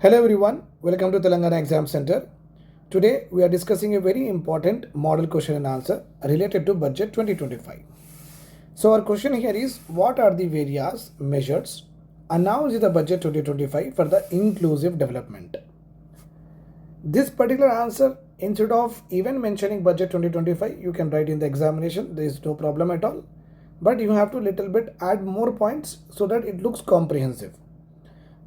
Hello everyone, welcome to Telangana Exam Center. Today we are discussing a very important model question and answer related to budget 2025. So our question here is, what are the various measures announced in the budget 2025 for the inclusive development? This particular answer, instead of even mentioning budget 2025, you can write in the examination. There is no problem at all, but you have to little bit add more points so that it looks comprehensive.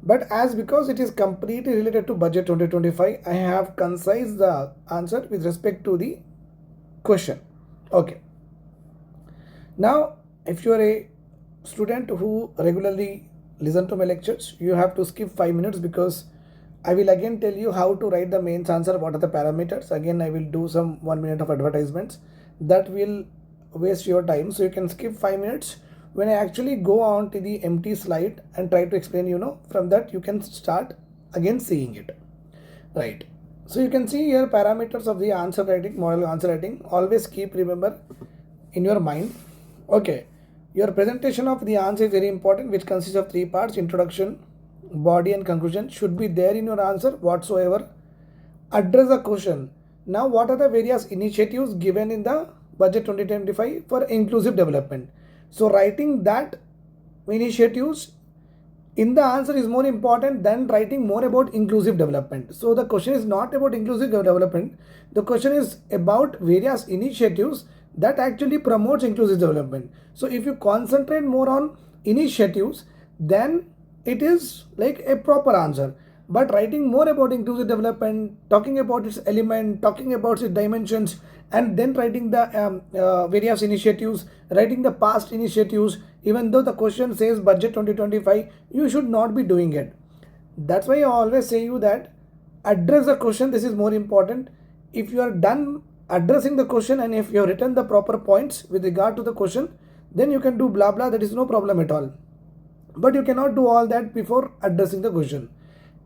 But because it is completely related to budget 2025, I have concised the answer with respect to the question. Okay. Now, if you are a student who regularly listen to my lectures, you have to skip 5 minutes because I will again tell you how to write the mains answer, what are the parameters. Again, I will do some 1 minute of advertisements that will waste your time. So you can skip 5 minutes. When I actually go on to the empty slide and try to explain, from that you can start again seeing it. Right. So you can see here parameters of the answer writing, model answer writing. Always keep remember in your mind. Okay. Your presentation of the answer is very important, which consists of 3 parts: introduction, body and conclusion should be there in your answer whatsoever. Address the question. Now, what are the various initiatives given in the budget 2025 for inclusive development? So writing that initiatives in the answer is more important than writing more about inclusive development. So the question is not about inclusive development. The question is about various initiatives that actually promotes inclusive development. So if you concentrate more on initiatives, then it is like a proper answer. But writing more about inclusive development, talking about its element, talking about its dimensions, and then writing the various initiatives, writing the past initiatives, even though the question says budget 2025, you should not be doing it. That's why I always say you that address the question. This is more important. If you are done addressing the question and if you have written the proper points with regard to the question, then you can do blah blah. That is no problem at all. But you cannot do all that before addressing the question.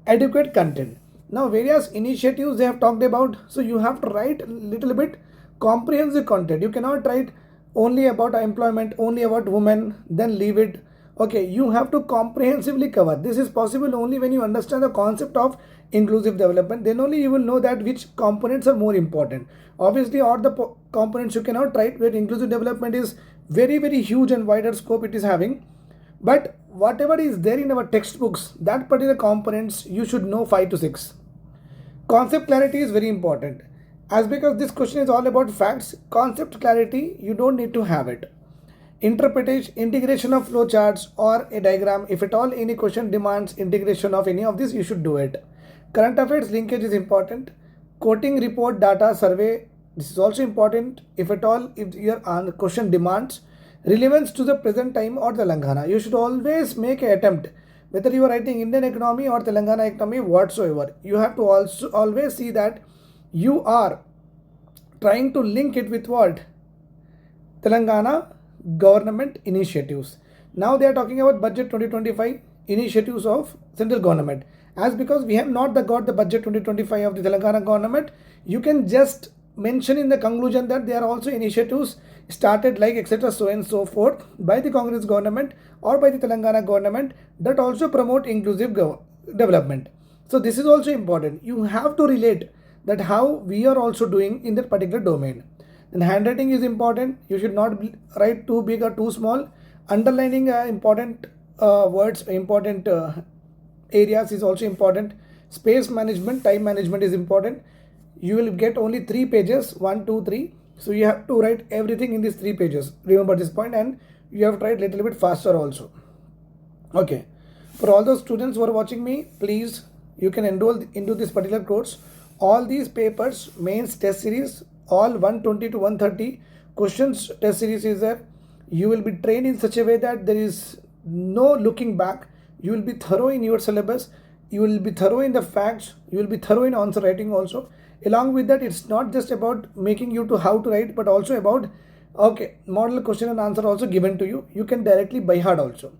Adequate content. Now various initiatives they have talked about, so you have to write little bit comprehensive content. You cannot write only about employment, only about women, then leave it. Okay, you have to comprehensively cover. This is possible only when you understand the concept of inclusive development. Then only you will know that which components are more important. Obviously all the components you cannot write, where inclusive development is very huge and wider scope it is having. But whatever is there in our textbooks, that particular components you should know 5 to 6. Concept clarity is very important. As because this question is all about facts, concept clarity you don't need to have it. Interpretation, integration of flowcharts or a diagram, if at all any question demands integration of any of this, you should do it. Current affairs linkage is important. Quoting report data survey, this is also important. If at all if your question demands relevance to the present time or Telangana, you should always make an attempt, whether you are writing Indian economy or Telangana economy whatsoever. You have to also always see that you are trying to link it with what? Telangana government initiatives. Now they are talking about budget 2025 initiatives of central government. As because we have not got the budget 2025 of the Telangana government, you can just mention in the conclusion that there are also initiatives started like etc. so and so forth by the Congress government or by the Telangana government that also promote inclusive development. So this is also important. You have to relate that how we are also doing in that particular domain. And handwriting is important. You should not write too big or too small. Underlining important words, important areas is also important. Space management, time management is important. You will get only 3 pages, 1, 2, 3. So you have to write everything in these 3 pages. Remember this point, and you have to write little bit faster also. Okay. For all those students who are watching me, please, you can enroll into this particular course. All these papers, mains, test series, all 120 to 130 questions test series is there. You will be trained in such a way that there is no looking back. You will be thorough in your syllabus. You will be thorough in the facts. You will be thorough in answer writing also. Along with that, it's not just about making you to how to write, but also about, okay, model question and answer also given to you. You can directly by heart also.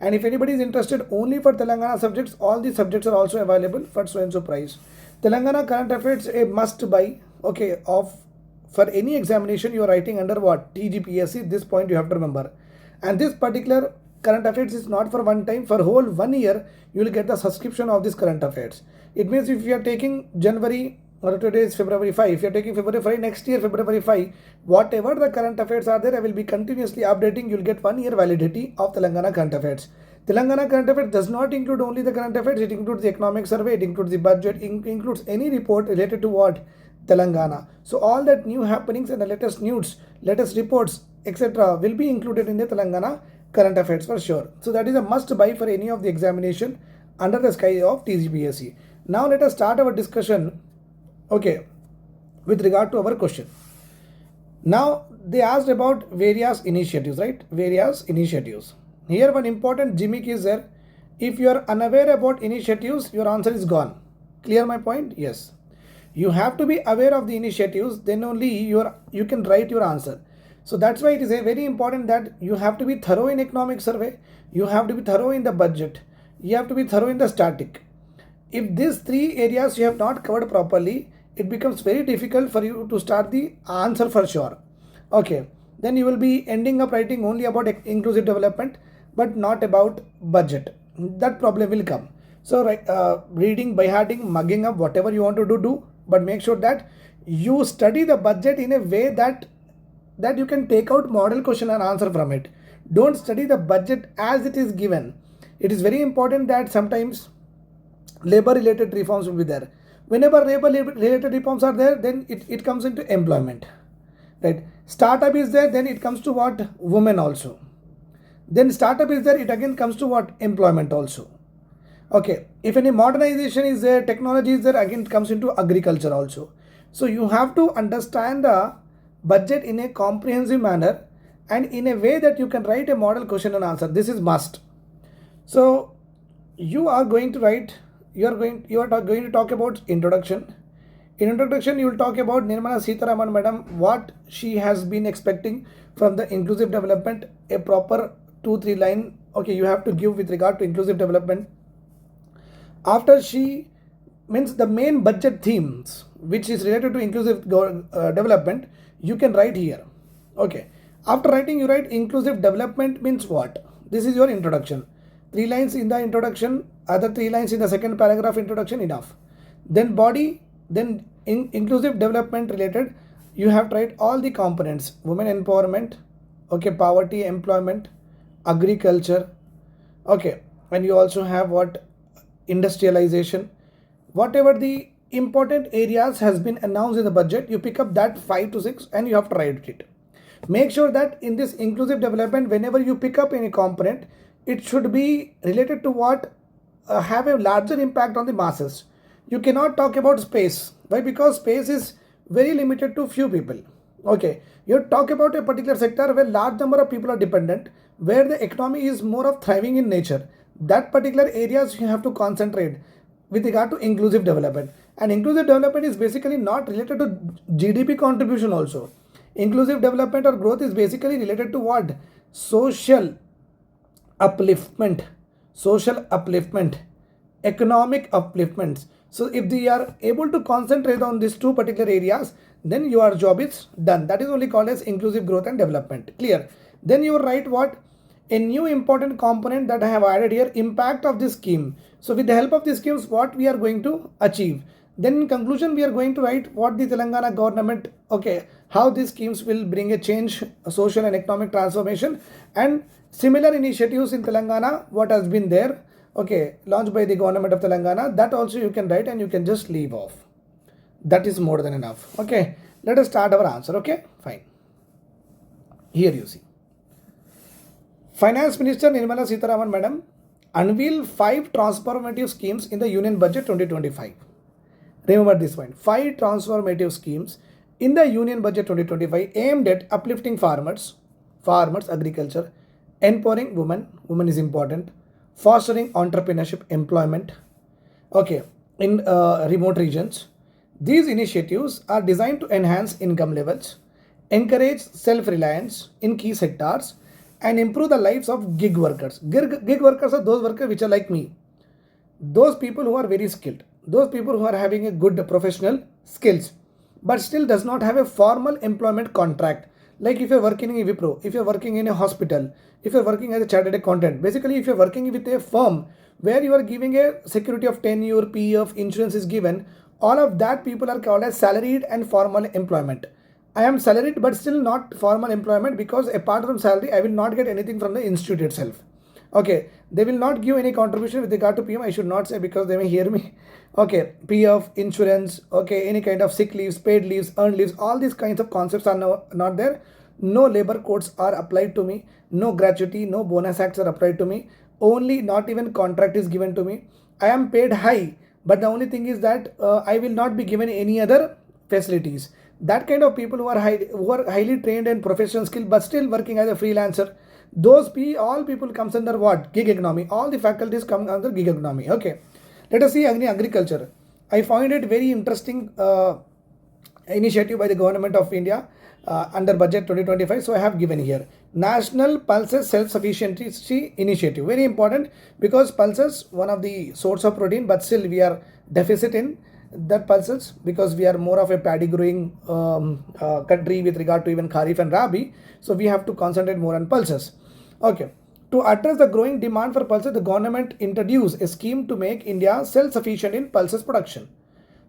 And if anybody is interested only for Telangana subjects, all these subjects are also available for so and so price. Telangana current affairs a must buy, okay, of for any examination you are writing under what? TGPSC. This point you have to remember. And this particular current affairs is not for one time. For whole 1 year, you will get the subscription of this current affairs. It means if you are taking January, or today is February 5, if you are taking February 5, next year February 5, whatever the current affairs are there, I will be continuously updating. You will get 1 year validity of Telangana current affairs. Telangana current affairs does not include only the current affairs, it includes the economic survey, it includes the budget, includes any report related to what? Telangana. So all that new happenings and the latest news, latest reports, etc. will be included in the Telangana current affairs for sure. So that is a must buy for any of the examination under the sky of TGPSC. Now let us start our discussion, okay, with regard to our question. Now they asked about various initiatives, right? Various initiatives. Here one important gimmick is there. If you are unaware about initiatives, your answer is gone. Clear my point? Yes. You have to be aware of the initiatives, then only you can write your answer. So that's why it is very important that you have to be thorough in economic survey, you have to be thorough in the budget, you have to be thorough in the static. If these three areas you have not covered properly, it becomes very difficult for you to start the answer for sure. Okay, then you will be ending up writing only about inclusive development but not about budget. That problem will come. So reading, by hearting, mugging up, whatever you want to do, but make sure that you study the budget in a way that you can take out model question and answer from it. Don't study the budget as it is given. It is very important that sometimes labor related reforms will be there. Whenever labor related reforms are there, then it comes into employment, right? Startup is there, then it comes to what? Women also. Then startup is there, it again comes to what? Employment also. Okay, if any modernization is there, technology is there, again it comes into agriculture also. So you have to understand the budget in a comprehensive manner and in a way that you can write a model question and answer. This is must. So you are going to write, you are going to talk about introduction. In introduction, you will talk about Nirmala Sitharaman madam, what she has been expecting from the inclusive development, a proper 2-3 line. Okay, you have to give with regard to inclusive development. After she means the main budget themes which is related to inclusive development, you can write here. Okay, after writing, you write inclusive development means what? This is your introduction. 3 lines in the introduction, other 3 lines in the second paragraph introduction, enough. Then body, then inclusive development related, you have to write all the components: women empowerment, okay, poverty, employment, agriculture, okay, and you also have what? Industrialization. Whatever the important areas has been announced in the budget, you pick up that 5 to 6 and you have to write it. Make sure that in this inclusive development, whenever you pick up any component, it should be related to what? Have a larger impact on the masses. You cannot talk about space. Why? Because space is very limited to few people. Okay, you talk about a particular sector where large number of people are dependent, where the economy is more of thriving in nature. That particular areas you have to concentrate with regard to inclusive development. And inclusive development is basically not related to GDP contribution also. Inclusive development or growth is basically related to what? Social upliftment, economic upliftments. So if they are able to concentrate on these 2 particular areas, then your job is done. That is only called as inclusive growth and development. Clear? Then you write what? A new important component that I have added here, impact of this scheme. So with the help of these schemes, what we are going to achieve. Then in conclusion, we are going to write what the Telangana government, okay, how these schemes will bring a change, a social and economic transformation, and similar initiatives in Telangana, what has been there, okay, launched by the government of Telangana, that also you can write and you can just leave off. That is more than enough. Okay, let us start our answer. Okay, fine. Here you see. Finance Minister Nirmala Sitharaman madam unveiled 5 transformative schemes in the Union Budget 2025. Remember this point. 5 transformative schemes in the Union Budget 2025 aimed at uplifting farmers, agriculture, empowering women is important, fostering entrepreneurship, employment, okay, in remote regions. These initiatives are designed to enhance income levels, encourage self-reliance in key sectors, and improve the lives of gig workers. Gig workers are those workers which are like me. Those people who are very skilled. Those people who are having a good professional skills, but still does not have a formal employment contract. Like if you're working in Wipro, if you're working in a hospital, if you're working as a chartered accountant, basically if you're working with a firm where you are giving a security of tenure, PF, insurance is given, all of that people are called as salaried and formal employment. I am salaried but still not formal employment, because apart from salary I will not get anything from the institute itself. Okay, they will not give any contribution with regard to PM. I should not say because they may hear me. Okay, PF, insurance, okay, any kind of sick leaves, paid leaves, earned leaves, all these kinds of concepts are not there. No labor codes are applied to me. No gratuity, no bonus acts are applied to me. Only not even contract is given to me. I am paid high, but the only thing is that I will not be given any other facilities. That kind of people who are highly trained and professional skill but still working as a freelancer, all people comes under what? Gig economy. All the faculties come under gig economy. Okay. Let us see agriculture. I find it very interesting initiative by the government of India under budget 2025. So I have given here National Pulses Self-Sufficiency Initiative. Very important, because pulses one of the source of protein, but still we are deficit in that pulses because we are more of a paddy growing country with regard to even kharif and rabi. So we have to concentrate more on pulses. Okay. To address the growing demand for pulses, the government introduced a scheme to make India self-sufficient in pulses production.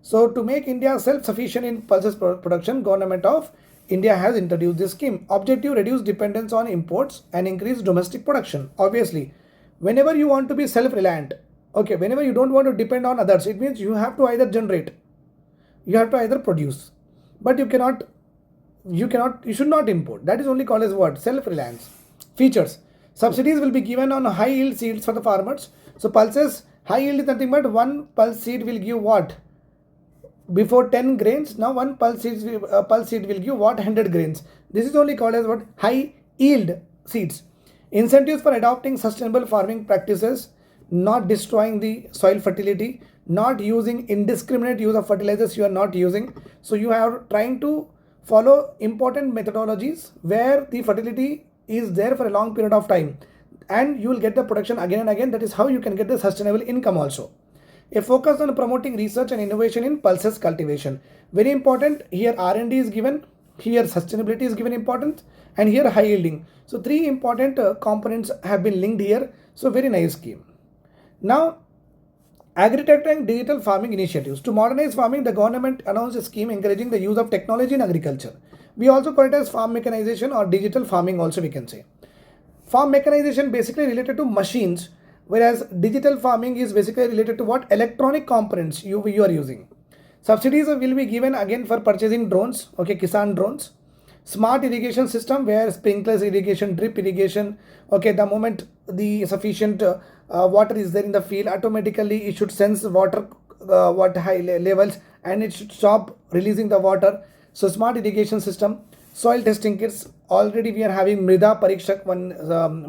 So to make India self-sufficient in pulses production, government of India has introduced this scheme. Objective: reduce dependence on imports and increase domestic production. Obviously, whenever you want to be self-reliant, okay, whenever you don't want to depend on others, it means you have to either generate, you have to either produce, but you should not import. That is only called as what? Self-reliance. Features: subsidies will be given on high yield seeds for the farmers. So pulses, high yield is nothing but one pulse seed will give what? Before 10 grains, now one pulse seed will give what? 100 grains. This is only called as what? High yield seeds. Incentives for adopting sustainable farming practices, not destroying the soil fertility, not using indiscriminate use of fertilizers you are not using. So you are trying to follow important methodologies where the fertility is there for a long period of time and you will get the production again and again. That is how you can get the sustainable income also. A focus on promoting research and innovation in pulses cultivation. Very important. Here R&D is given, here sustainability is given importance, and here high yielding. So three important components have been linked here. So very nice scheme. Now, agri-tech and digital farming initiatives. To modernize farming, the government announced a scheme encouraging the use of technology in agriculture. We also call it as farm mechanization or digital farming also we can say. Farm mechanization basically related to machines, whereas digital farming is basically related to what? Electronic components you are using. Subsidies will be given again for purchasing drones, okay, Kisan drones. Smart irrigation system where sprinklers irrigation, drip irrigation, okay, the moment the sufficient water is there in the field, automatically it should sense water high levels and it should stop releasing the water. So smart irrigation system. Soil testing kits. Already we are having Mrida Parikshak, one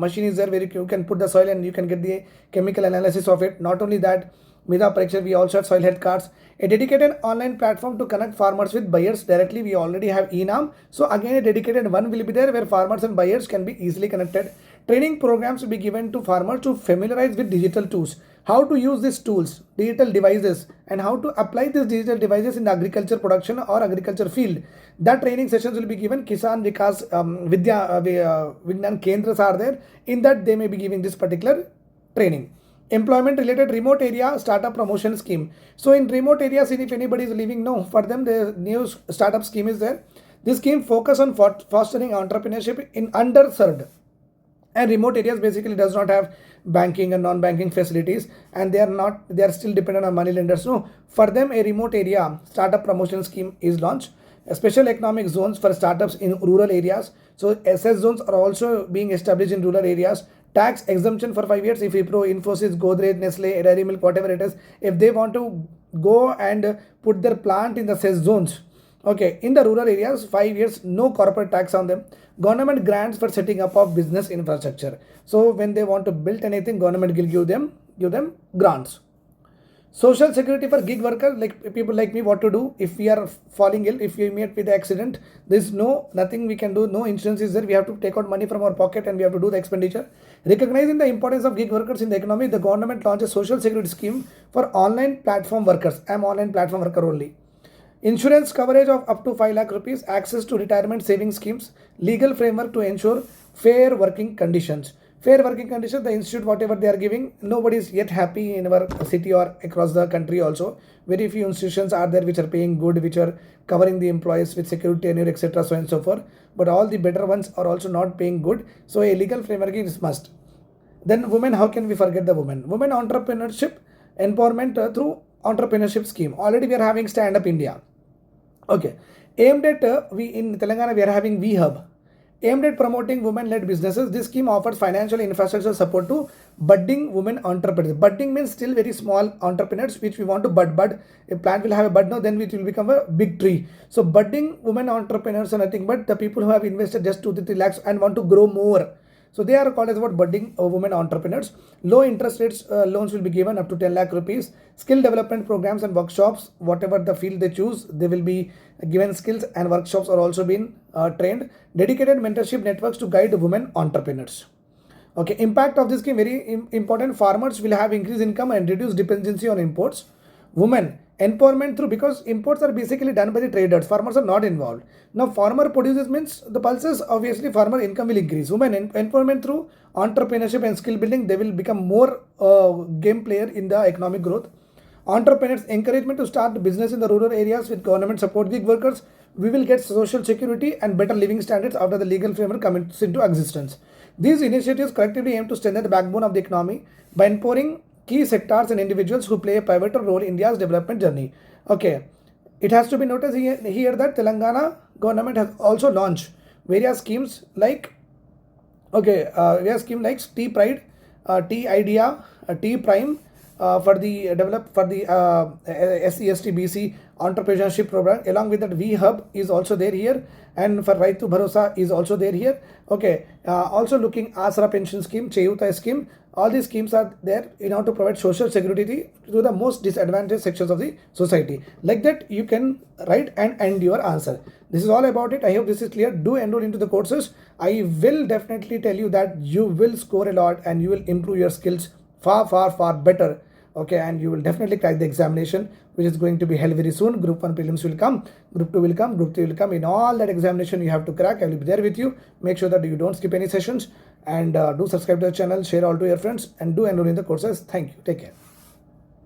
machine is there where you can put the soil and you can get the chemical analysis of it. Not only that, Mrida Parikshak, we also have soil health cards. A dedicated online platform to connect farmers with buyers directly. We already have ENAM. So again, a dedicated one will be there where farmers and buyers can be easily connected. Training programs will be given to farmers to familiarize with digital tools. How to use these tools, digital devices, and how to apply these digital devices in the agriculture production or agriculture field. That training sessions will be given. Kisan Vikas Vignan Kendras are there. In that they may be giving this particular training. Employment related remote area startup promotion scheme. So in remote areas, if anybody is living, no, for them the new startup scheme is there. This scheme focus on fostering entrepreneurship in underserved and remote areas. Basically does not have banking and non-banking facilities and they are still dependent on money lenders. No, for them a remote area startup promotion scheme is launched. Special economic zones for startups in rural areas. So SS zones are also being established in rural areas. Tax exemption for 5 years if Wipro, Infosys, Godrej, Nestle, Dairy Milk, whatever it is, if they want to go and put their plant in the cess zones, okay, in the rural areas, 5 years, no corporate tax on them. Government grants for setting up of business infrastructure. So when they want to build anything, government will give them grants. Social security for gig workers, like people like me, what to do if we are falling ill, if we meet with the accident, there's nothing we can do, no insurance is there, we have to take out money from our pocket and we have to do the expenditure. Recognizing the importance of gig workers in the economy, the government launched a social security scheme for online platform workers. I am online platform worker only. Insurance coverage of up to 5 lakh rupees, access to retirement savings schemes, legal framework to ensure fair working conditions. Fair working conditions, the institute, whatever they are giving, nobody is yet happy in our city or across the country also. Very few institutions are there which are paying good, which are covering the employees with security tenure, etc. so and so forth. But all the better ones are also not paying good. So a legal framework is must. Then women, how can we forget the women? Women entrepreneurship, empowerment through entrepreneurship scheme. Already we are having Stand Up India. Okay, aimed at we in Telangana we are having VHub, aimed at promoting women-led businesses. This scheme offers financial infrastructure support to budding women entrepreneurs. Budding means still very small entrepreneurs which we want to bud. A plant will have a bud now, then it will become a big tree. So budding women entrepreneurs are nothing but the people who have invested just 2 to 3 lakhs and want to grow more. So they are called as what budding women entrepreneurs. Low interest rates loans will be given up to 10 lakh rupees. Skill development programs and workshops, whatever the field they choose, they will be given skills and workshops are also being trained. Dedicated mentorship networks to guide women entrepreneurs. Okay, impact of this scheme very important. Farmers will have increased income and reduce dependency on imports. Women empowerment through, because imports are basically done by the traders, farmers are not involved. Now farmer produces means the pulses, obviously farmer income will increase. Women empowerment through entrepreneurship and skill building, they will become more game player in the economic growth. Entrepreneurs encouragement to start business in the rural areas with government support. Gig workers, we will get social security and better living standards after the legal framework comes into existence. These initiatives collectively aim to strengthen the backbone of the economy by empowering key sectors and individuals who play a pivotal role in India's development journey. Okay, it has to be noticed here that Telangana government has also launched various schemes like T Pride, T Idea, T Prime for the SC, ST, BC entrepreneurship program. Along with that, VHub is also there here, and for Right to Bharosa is also there here. Okay, also looking Asra pension scheme, Cheyuta scheme. All these schemes are there in order to provide social security to the most disadvantaged sections of the society. Like that, you can write and end your answer. This is all about it. I hope this is clear. Do enroll into the courses. I will definitely tell you that you will score a lot and you will improve your skills far better. Okay, and you will definitely crack the examination, which is going to be held very soon. Group 1 prelims will come, Group 2 will come, Group 3 will come. In all that examination you have to crack, I will be there with you. Make sure that you don't skip any sessions, and do subscribe to the channel, share all to your friends, and do enroll in the courses. Thank you. Take care.